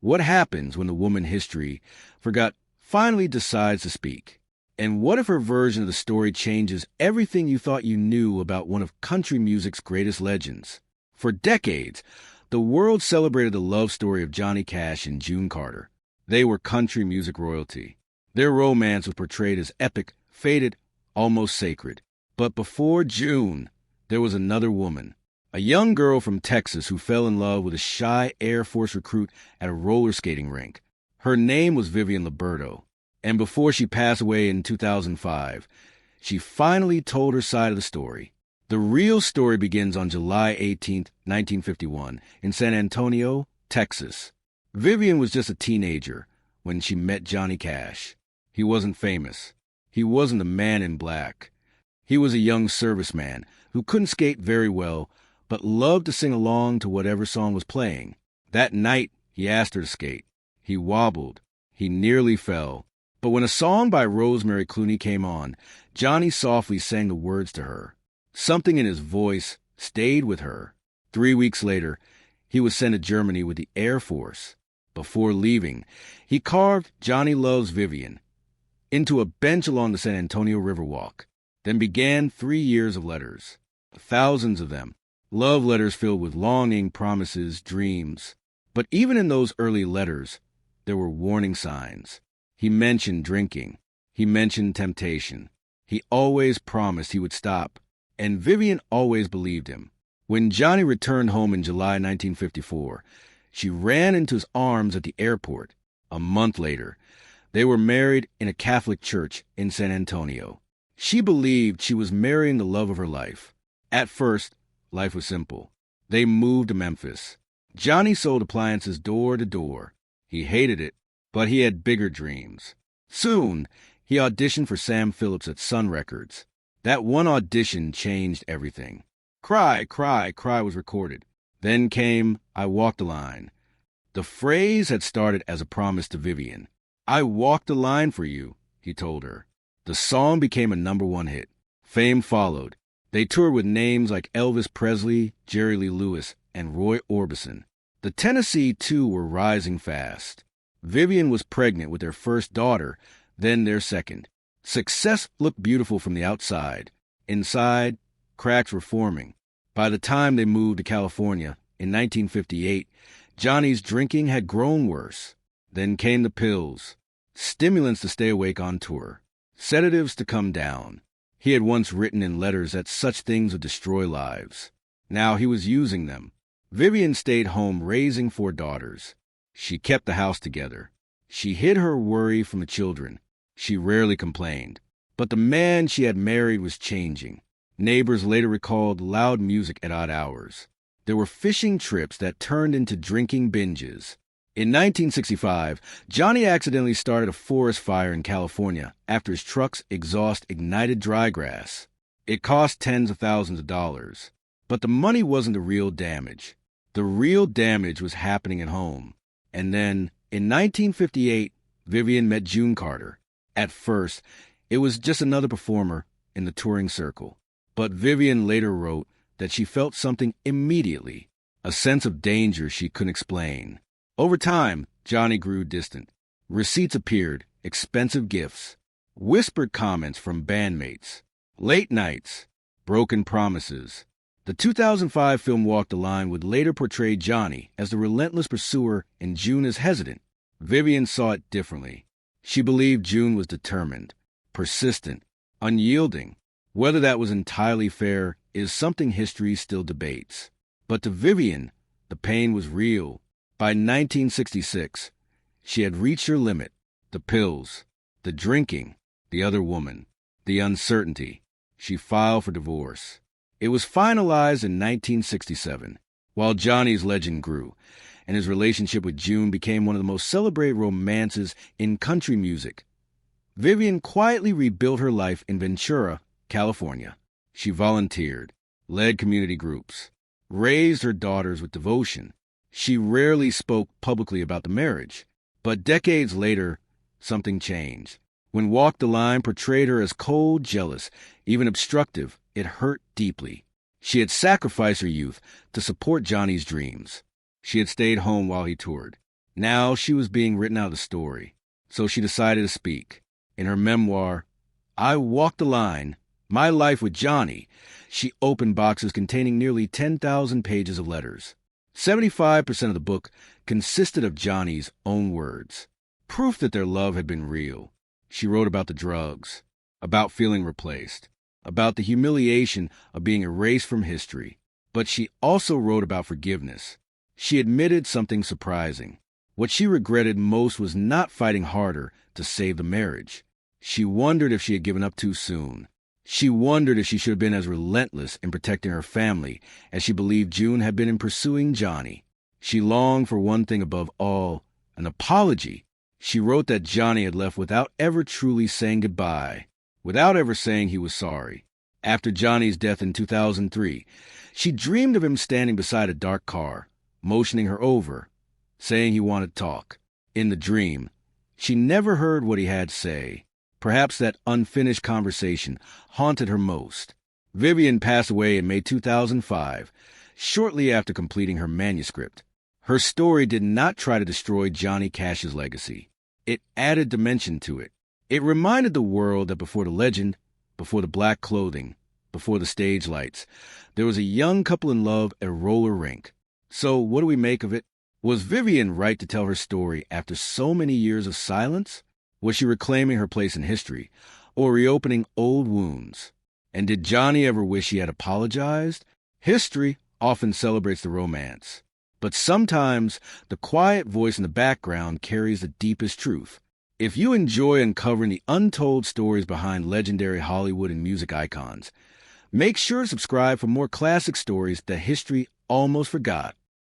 What happens when the woman history forgot finally decides to speak? And what if her version of the story changes everything you thought you knew about one of country music's greatest legends? For decades, the world celebrated the love story of Johnny Cash and June Carter. They were country music royalty. Their romance was portrayed as epic, fated, almost sacred. But before June, there was another woman, a young girl from Texas who fell in love with a shy Air Force recruit at a roller skating rink. Her name was Vivian Liberto, and before she passed away in 2005, she finally told her side of the story. The real story begins on July 18, 1951, in San Antonio, Texas. Vivian was just a teenager when she met Johnny Cash. He wasn't famous. He wasn't a man in black. He was a young serviceman who couldn't skate very well, but loved to sing along to whatever song was playing. That night, he asked her to skate. He wobbled. He nearly fell. But when a song by Rosemary Clooney came on, Johnny softly sang the words to her. Something in his voice stayed with her. 3 weeks later, he was sent to Germany with the Air Force. Before leaving, he carved Johnny Loves Vivian into a bench along the San Antonio Riverwalk. Then began 3 years of letters, thousands of them, love letters filled with longing, promises, dreams. But even in those early letters, there were warning signs. He mentioned drinking. He mentioned temptation. He always promised he would stop, and Vivian always believed him. When Johnny returned home in July 1954, she ran into his arms at the airport. A month later, they were married in a Catholic church in San Antonio. She believed she was marrying the love of her life. At first, life was simple. They moved to Memphis. Johnny sold appliances door to door. He hated it, but he had bigger dreams. Soon, he auditioned for Sam Phillips at Sun Records. That one audition changed everything. Cry, Cry, Cry was recorded. Then came I Walked the Line. The phrase had started as a promise to Vivian. I walked the line for you, he told her. The song became a #1 hit. Fame followed. They toured with names like Elvis Presley, Jerry Lee Lewis, and Roy Orbison. The Tennessee too were rising fast. Vivian was pregnant with their first daughter, then their second. Success looked beautiful from the outside. Inside, cracks were forming. By the time they moved to California in 1958, Johnny's drinking had grown worse. Then came the pills, stimulants to stay awake on tour, sedatives to come down. He had once written in letters that such things would destroy lives. Now he was using them. Vivian stayed home raising 4 daughters. She kept the house together. She hid her worry from the children. She rarely complained. But the man she had married was changing. Neighbors later recalled loud music at odd hours. There were fishing trips that turned into drinking binges. In 1965, Johnny accidentally started a forest fire in California after his truck's exhaust ignited dry grass. It cost tens of thousands of dollars. But the money wasn't the real damage. The real damage was happening at home. And then, in 1958, Vivian met June Carter. At first, it was just another performer in the touring circle. But Vivian later wrote that she felt something immediately, a sense of danger she couldn't explain. Over time, Johnny grew distant. Receipts appeared, expensive gifts, whispered comments from bandmates, late nights, broken promises. The 2005 film Walk the Line would later portray Johnny as the relentless pursuer and June as hesitant. Vivian saw it differently. She believed June was determined, persistent, unyielding. Whether that was entirely fair is something history still debates. But to Vivian, the pain was real. By 1966, she had reached her limit. The pills, the drinking, the other woman, the uncertainty. She filed for divorce. It was finalized in 1967, while Johnny's legend grew, and his relationship with June became one of the most celebrated romances in country music. Vivian quietly rebuilt her life in Ventura, California. She volunteered, led community groups, raised her daughters with devotion. She rarely spoke publicly about the marriage. But decades later, something changed. When Walk the Line portrayed her as cold, jealous, even obstructive, it hurt deeply. She had sacrificed her youth to support Johnny's dreams. She had stayed home while he toured. Now she was being written out of the story, so she decided to speak. In her memoir, I Walked the Line, My Life with Johnny, she opened boxes containing nearly 10,000 pages of letters. 75% of the book consisted of Johnny's own words, proof that their love had been real. She wrote about the drugs, about feeling replaced, about the humiliation of being erased from history. But she also wrote about forgiveness. She admitted something surprising. What she regretted most was not fighting harder to save the marriage. She wondered if she had given up too soon. She wondered if she should have been as relentless in protecting her family as she believed June had been in pursuing Johnny. She longed for one thing above all, an apology. She wrote that Johnny had left without ever truly saying goodbye, without ever saying he was sorry. After Johnny's death in 2003, she dreamed of him standing beside a dark car, motioning her over, saying he wanted to talk. In the dream, she never heard what he had to say. Perhaps that unfinished conversation haunted her most. Vivian passed away in May 2005, shortly after completing her manuscript. Her story did not try to destroy Johnny Cash's legacy. It added dimension to it. It reminded the world that before the legend, before the black clothing, before the stage lights, there was a young couple in love at a roller rink. So what do we make of it? Was Vivian right to tell her story after so many years of silence? Was she reclaiming her place in history, or reopening old wounds? And did Johnny ever wish he had apologized? History often celebrates the romance, but sometimes the quiet voice in the background carries the deepest truth. If you enjoy uncovering the untold stories behind legendary Hollywood and music icons, make sure to subscribe for more classic stories that history almost forgot.